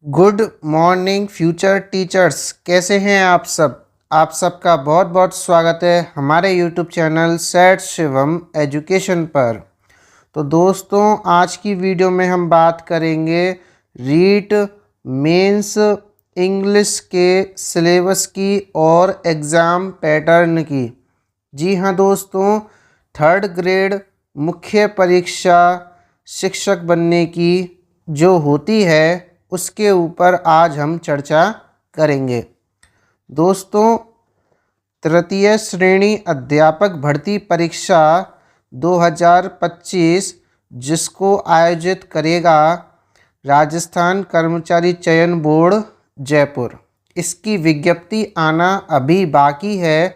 Good morning future teachers, कैसे हैं आप सब। आप सबका बहुत बहुत स्वागत है हमारे यूट्यूब चैनल सेठ शिवम एजुकेशन पर। तो दोस्तों, आज की वीडियो में हम बात करेंगे रीट मेंस इंग्लिश के सिलेबस की और एग्ज़ाम पैटर्न की। जी हाँ दोस्तों, थर्ड ग्रेड मुख्य परीक्षा शिक्षक बनने की जो होती है उसके ऊपर आज हम चर्चा करेंगे। दोस्तों, तृतीय श्रेणी अध्यापक भर्ती परीक्षा 2025 जिसको आयोजित करेगा राजस्थान कर्मचारी चयन बोर्ड जयपुर, इसकी विज्ञप्ति आना अभी बाकी है।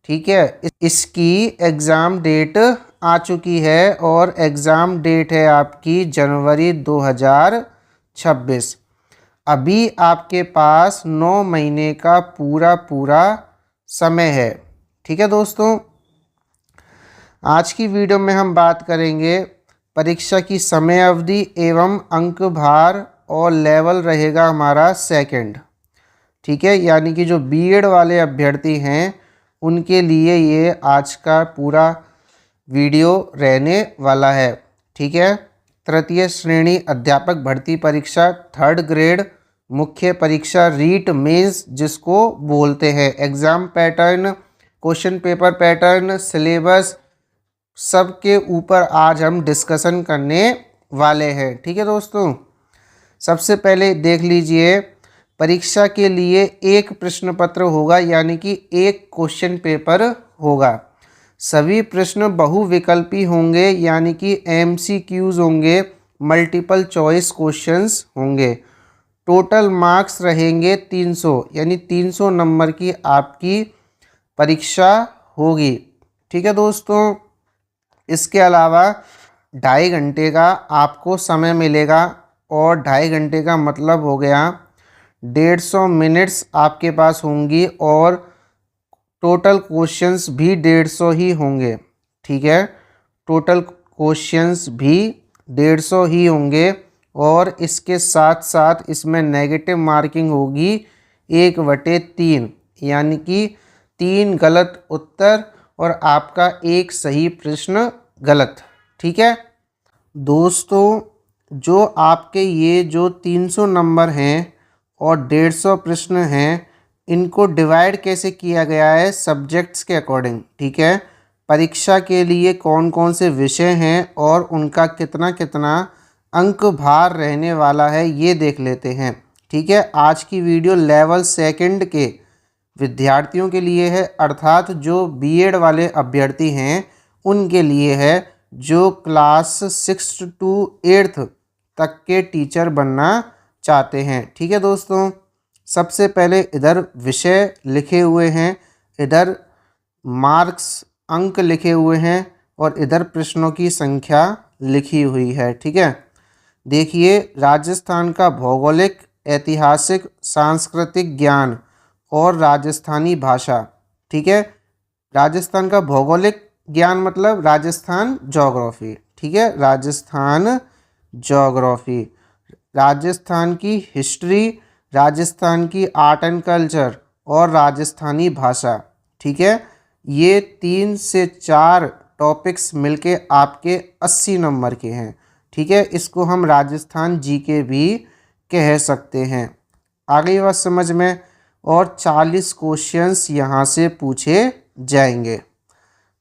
ठीक है, इसकी एग्ज़ाम डेट आ चुकी है और एग्ज़ाम डेट है आपकी जनवरी 2026। अभी आपके पास 9 महीने का पूरा समय है। ठीक है दोस्तों, आज की वीडियो में हम बात करेंगे परीक्षा की समय अवधि एवं अंक भार और लेवल रहेगा हमारा सेकंड। ठीक है, यानी कि जो बीएड वाले अभ्यर्थी हैं उनके लिए ये आज का पूरा वीडियो रहने वाला है। ठीक है, तृतीय श्रेणी अध्यापक भर्ती परीक्षा थर्ड ग्रेड मुख्य परीक्षा रीट मेंस जिसको बोलते हैं, exam pattern, question paper pattern, syllabus, सब के ऊपर आज हम डिस्कशन करने वाले हैं। ठीक है दोस्तों, सबसे पहले देख लीजिए, परीक्षा के लिए एक प्रश्न पत्र होगा, यानी कि एक क्वेश्चन पेपर होगा। सभी प्रश्न बहुविकल्पी होंगे, यानी कि एमसीक्यूज होंगे, मल्टीपल चॉइस क्वेश्चंस होंगे। टोटल मार्क्स रहेंगे 300, यानी 300 नंबर की आपकी परीक्षा होगी। ठीक है दोस्तों, इसके अलावा 2.5 घंटे का आपको समय मिलेगा, और 2.5 घंटे का मतलब हो गया 150 मिनट्स आपके पास होंगी, और टोटल क्वेश्चंस भी 150 ही होंगे। ठीक है, टोटल क्वेश्चंस भी 150 ही होंगे, और इसके साथ साथ इसमें नेगेटिव मार्किंग होगी 1/3, यानी कि 3 गलत उत्तर और आपका एक सही प्रश्न गलत। ठीक है दोस्तों, जो आपके ये जो 300 नंबर हैं और 150 प्रश्न हैं, इनको डिवाइड कैसे किया गया है सब्जेक्ट्स के अकॉर्डिंग। ठीक है, परीक्षा के लिए कौन कौन से विषय हैं और उनका कितना कितना अंक भार रहने वाला है ये देख लेते हैं। ठीक है, आज की वीडियो लेवल सेकंड के विद्यार्थियों के लिए है, अर्थात जो बीएड वाले अभ्यर्थी हैं उनके लिए है, जो क्लास 6 to 8 तक के टीचर बनना चाहते हैं। ठीक है दोस्तों, सबसे पहले इधर विषय लिखे हुए हैं, इधर मार्क्स अंक लिखे हुए हैं, और इधर प्रश्नों की संख्या लिखी हुई है। ठीक है, देखिए, राजस्थान का भौगोलिक, ऐतिहासिक, सांस्कृतिक ज्ञान और राजस्थानी भाषा। ठीक है, राजस्थान का भौगोलिक ज्ञान मतलब राजस्थान ज्योग्राफी। ठीक है, राजस्थान ज्योग्राफी, राजस्थान की हिस्ट्री, राजस्थान की आर्ट एंड कल्चर और राजस्थानी भाषा। ठीक है, ये 3 से 4 टॉपिक्स मिलके आपके 80 नंबर के हैं। ठीक है, इसको हम राजस्थान जीके भी कह सकते हैं। आगे बात समझ में, और 40 क्वेश्चंस यहाँ से पूछे जाएंगे।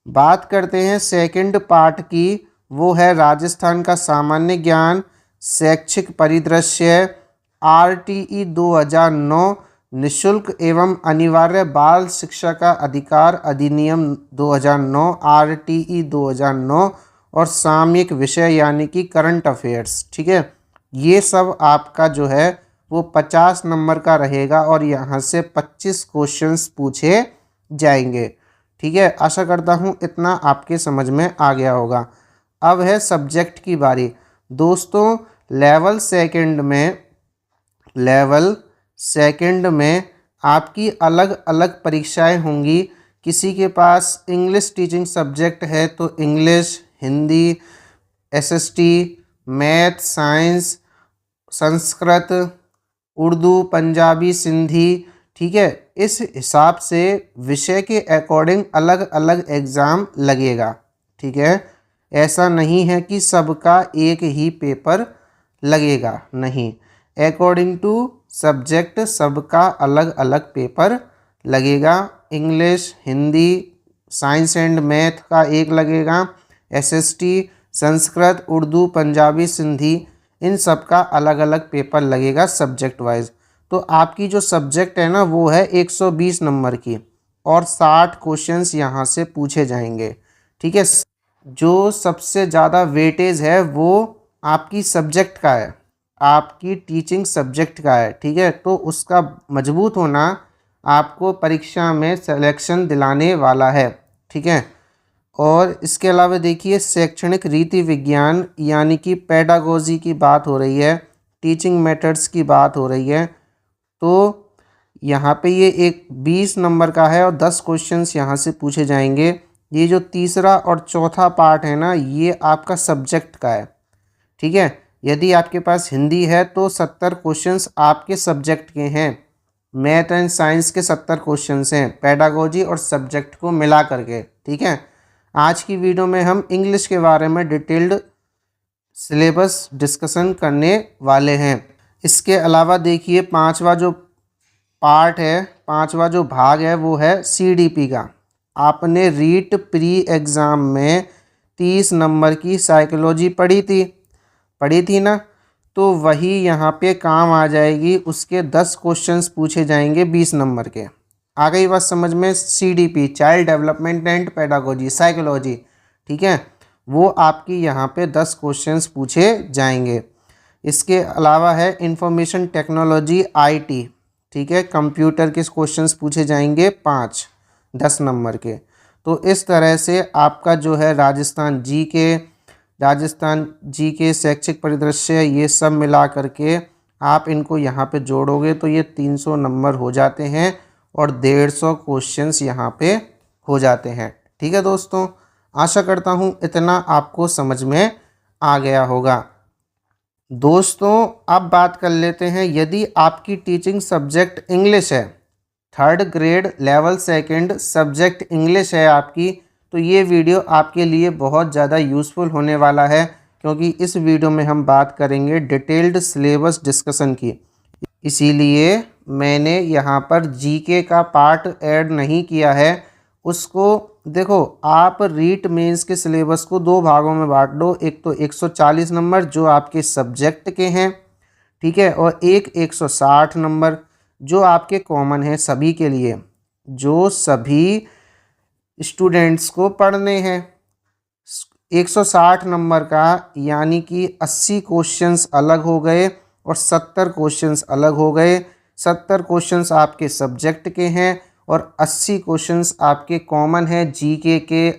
बात करते हैं सेकंड पार्ट की, वो है राजस्थान का सामान्य ज्ञान, शैक्षिक परिदृश्य, आरटीई 2009, निशुल्क एवं अनिवार्य बाल शिक्षा का अधिकार अधिनियम 2009, आरटीई 2009, और सामयिक विषय यानी कि करंट अफेयर्स। ठीक है, ये सब आपका जो है वो 50 नंबर का रहेगा, और यहाँ से 25 क्वेश्चंस पूछे जाएंगे। ठीक है, आशा करता हूँ इतना आपके समझ में आ गया होगा। अब है सब्जेक्ट की बारी। दोस्तों, लेवल सेकंड में आपकी अलग अलग परीक्षाएं होंगी। किसी के पास इंग्लिश टीचिंग सब्जेक्ट है तो English, Hindi, SST, math, science, Sanskrit, Urdu, Punjabi, Sindhi, ठीक है। इस हिसाब से विषय के अकॉर्डिंग अलग अलग एग्ज़ाम लगेगा, ठीक है। ऐसा नहीं है कि सबका एक ही पेपर लगेगा, नहीं, अकॉर्डिंग टू सब्जेक्ट सबका अलग अलग पेपर लगेगा। English, Hindi, science and math का एक लगेगा, एसएसटी, संस्कृत, उर्दू, पंजाबी, सिंधी, इन सब का अलग अलग पेपर लगेगा सब्जेक्ट वाइज। तो आपकी जो सब्जेक्ट है ना वो है 120 नंबर की और 60 क्वेश्चंस यहाँ से पूछे जाएंगे, ठीक है। जो सबसे ज़्यादा वेटेज है वो आपकी सब्जेक्ट का है, आपकी टीचिंग सब्जेक्ट का है, ठीक है। तो उसका मजबूत होना आपको परीक्षा में सिलेक्शन दिलाने वाला है, ठीक है। और इसके अलावा देखिए शैक्षणिक रीति विज्ञान यानी कि पेडागोजी की बात हो रही है, टीचिंग मेथड्स की बात हो रही है। तो यहाँ पे ये एक 20 नंबर का है और 10 क्वेश्चंस यहाँ से पूछे जाएंगे। ये जो तीसरा और चौथा पार्ट है ना ये आपका सब्जेक्ट का है, ठीक है। यदि आपके पास हिंदी है तो 70 क्वेश्चंस आपके सब्जेक्ट के हैं, मैथ एंड साइंस के 70 क्वेश्चंस हैं, पेडागोजी और सब्जेक्ट को मिला करके, ठीक है। आज की वीडियो में हम इंग्लिश के बारे में डिटेल्ड सिलेबस डिस्कशन करने वाले हैं। इसके अलावा देखिए पांचवा जो पार्ट है, पांचवा जो भाग है वो है सीडीपी का। आपने रीट प्री एग्ज़ाम में 30 नंबर की साइकोलॉजी पढ़ी थी ना, तो वही यहाँ पे काम आ जाएगी। उसके 10 क्वेश्चंस पूछे जाएंगे 20 नंबर के। आ गई बात समझ में? CDP, child development and pedagogy, psychology, ठीक है, वो आपकी यहाँ पे 10 क्वेश्चंस पूछे जाएंगे। इसके अलावा है इंफॉर्मेशन टेक्नोलॉजी, आईटी, ठीक है, कंप्यूटर के क्वेश्चंस पूछे जाएंगे 5 10 नंबर के। तो इस तरह से आपका जो है राजस्थान जी के शैक्षिक परिदृश्य ये सब मिला करके आप इनको यहाँ पे जोड़ोगे तो ये 300 नंबर हो जाते हैं और 150 क्वेश्चंस यहाँ पे हो जाते हैं, ठीक है दोस्तों। आशा करता हूँ इतना आपको समझ में आ गया होगा। दोस्तों अब बात कर लेते हैं, यदि आपकी टीचिंग सब्जेक्ट इंग्लिश है, 3rd grade level 2nd subject English है आपकी, तो ये वीडियो आपके लिए बहुत ज़्यादा यूज़फुल होने वाला है, क्योंकि इस वीडियो में हम बात करेंगे डिटेल्ड सिलेबस डिस्कशन की। इसीलिए मैंने यहाँ पर जीके का पार्ट ऐड नहीं किया है। उसको देखो, आप रीट मेंस के सिलेबस को 2 भागों में बांट दो, एक तो 140 नंबर जो आपके सब्जेक्ट के हैं, ठीक है, और एक 160 नंबर जो आपके कॉमन है सभी के लिए, जो सभी स्टूडेंट्स को पढ़ने हैं। 160 नंबर का यानी कि 80 क्वेश्चंस अलग हो गए और 70 क्वेश्चंस अलग हो गए। 70 क्वेश्चंस आपके सब्जेक्ट के हैं और 80 क्वेश्चंस आपके कॉमन है, जीके के,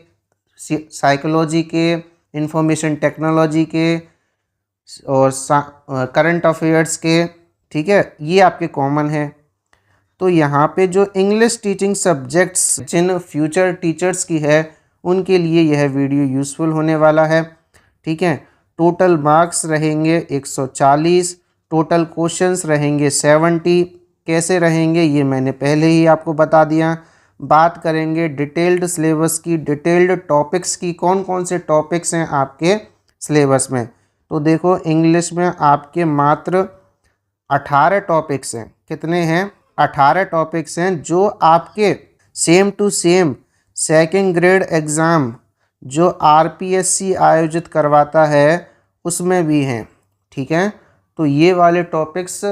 साइकोलॉजी के, इंफॉर्मेशन टेक्नोलॉजी के और करंट अफेयर्स के, ठीक है, ये आपके कॉमन है। तो यहाँ पे जो इंग्लिश टीचिंग सब्जेक्ट्स जिन फ्यूचर टीचर्स की है उनके लिए यह वीडियो यूज़फुल होने वाला है, ठीक है। टोटल मार्क्स रहेंगे 140, टोटल क्वेश्चंस रहेंगे 70। कैसे रहेंगे ये मैंने पहले ही आपको बता दिया। बात करेंगे डिटेल्ड सिलेबस की, डिटेल्ड टॉपिक्स की, कौन कौन से टॉपिक्स हैं आपके सिलेबस में। तो देखो इंग्लिश में आपके मात्र 18 टॉपिक्स हैं। कितने हैं? 18 टॉपिक्स हैं जो आपके same to same 2nd grade exam जो आरपीएससी आयोजित करवाता है उसमें भी हैं, ठीक है। तो ये वाले टॉपिक्स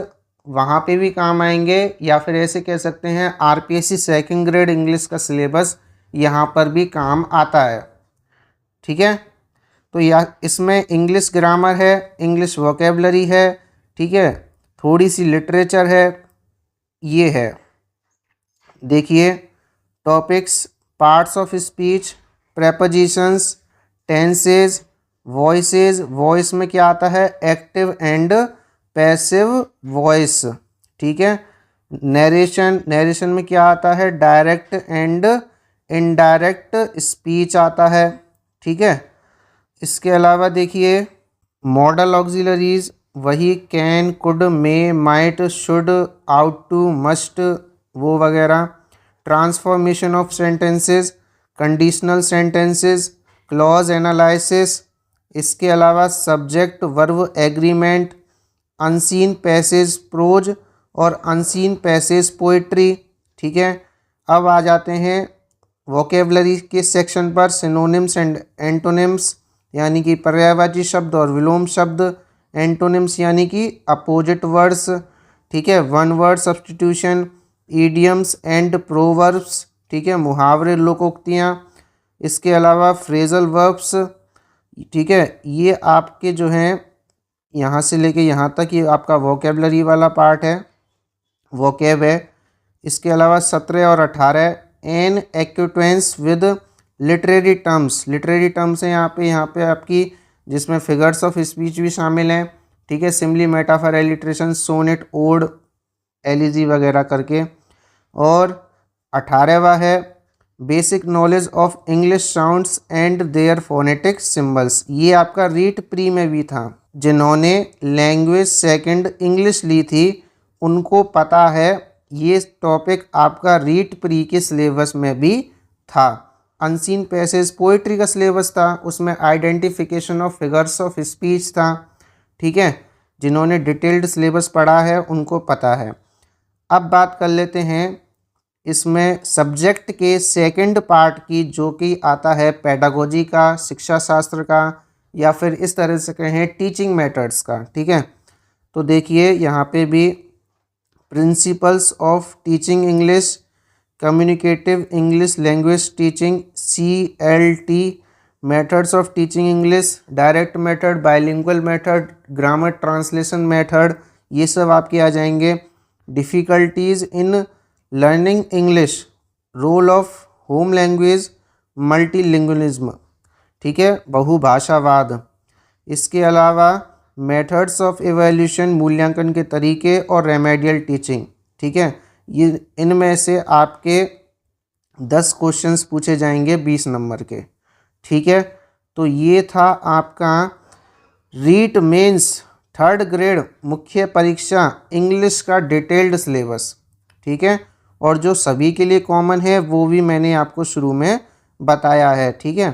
वहाँ पे भी काम आएंगे, या फिर ऐसे कह सकते हैं आरपीएससी 2nd ग्रेड इंग्लिश का सिलेबस यहाँ पर भी काम आता है, ठीक है। तो या इसमें इंग्लिश ग्रामर है, इंग्लिश वोकेबलरी है, ठीक है, थोड़ी सी लिटरेचर है, ये है। देखिए topics, parts of speech, prepositions, tenses, voices, voice में क्या आता है? एक्टिव एंड पैसिव वॉइस, ठीक है। नरेशन, नरेशन में क्या आता है? डायरेक्ट एंड इनडायरेक्ट स्पीच आता है, ठीक है। इसके अलावा देखिए मॉडल ऑक्सिलरीज, वही can, could, may, might, should, ought to, must, वो वगैरह। Transformation of sentences, conditional sentences, clause analysis, इसके अलावा subject verb agreement, unseen passage prose और अनसीन पैसेज पोइट्री। ठीक है, अब आ जाते हैं वोकेबलरी के सेक्शन पर। सिनोनिम्स एंड एंटोनिम्स यानी कि पर्यायवाची शब्द और विलोम शब्द। एंटोनिम्स यानी कि अपोजिट वर्ड्स। ठीक है, one word substitution, idioms and proverbs. ठीक है, मुहावरे, लोकोक्तियाँ। इसके अलावा फ्रेजल वर्ब्स। ठीक है, ये आपके जो हैं यहाँ से लेके यहाँ तक ये आपका वोकेबलरी वाला पार्ट है, वोकेब है। इसके अलावा 17 और 18 an acquaintance with literary terms. Literary terms है यहाँ पे आपकी, जिसमें फिगर्स ऑफ स्पीच भी शामिल हैं। ठीक है, simile, metaphor, alliteration, sonnet, ode, elegy वगैरह करके। और 18वां है basic knowledge of English sounds and their phonetic symbols. ये आपका रीट प्री में भी था। जिन्होंने लैंग्वेज सेकंड इंग्लिश ली थी उनको पता है ये टॉपिक आपका रीट प्री के सिलेबस में भी था। अनसीन पैसेज पोइट्री का सिलेबस था, उसमें identification of figures of speech था। ठीक है, जिन्होंने डिटेल्ड सिलेबस पढ़ा है उनको पता है। अब बात कर लेते हैं इसमें सब्जेक्ट के सेकंड पार्ट की, जो कि आता है पेडागोजी का, शिक्षा शास्त्र का, या फिर इस तरह से कहें टीचिंग मेथड्स का। ठीक है, तो देखिए यहाँ पे भी principles of teaching English, communicative English language teaching CLT, methods of teaching English, direct method, bilingual method, grammar translation method, ये सब आपके आ जाएंगे। Difficulties in learning English, role of home language, multilingualism. ठीक है, बहुभाषावाद। इसके अलावा मेथड्स ऑफ इवैल्यूएशन, मूल्यांकन के तरीके, और रेमेडियल टीचिंग। ठीक है, ये इनमें से आपके 10 क्वेश्चंस पूछे जाएंगे 20 नंबर के। ठीक है, तो ये था आपका रीट मेंस 3rd ग्रेड मुख्य परीक्षा इंग्लिश का डिटेल्ड सिलेबस। ठीक है, और जो सभी के लिए कॉमन है वो भी मैंने आपको शुरू में बताया है। ठीक है,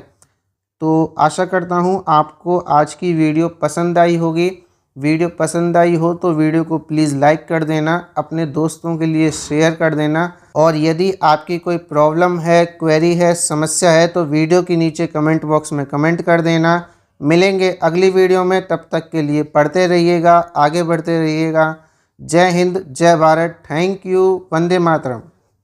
तो आशा करता हूँ आपको आज की वीडियो पसंद आई होगी। वीडियो पसंद आई हो तो वीडियो को प्लीज़ लाइक कर देना, अपने दोस्तों के लिए शेयर कर देना। और यदि आपकी कोई प्रॉब्लम है, क्वेरी है, समस्या है, तो वीडियो के नीचे कमेंट बॉक्स में कमेंट कर देना। मिलेंगे अगली वीडियो में, तब तक के लिए पढ़ते रहिएगा, आगे बढ़ते रहिएगा। जय हिंद, जय भारत, थैंक यू, वंदे मातरम।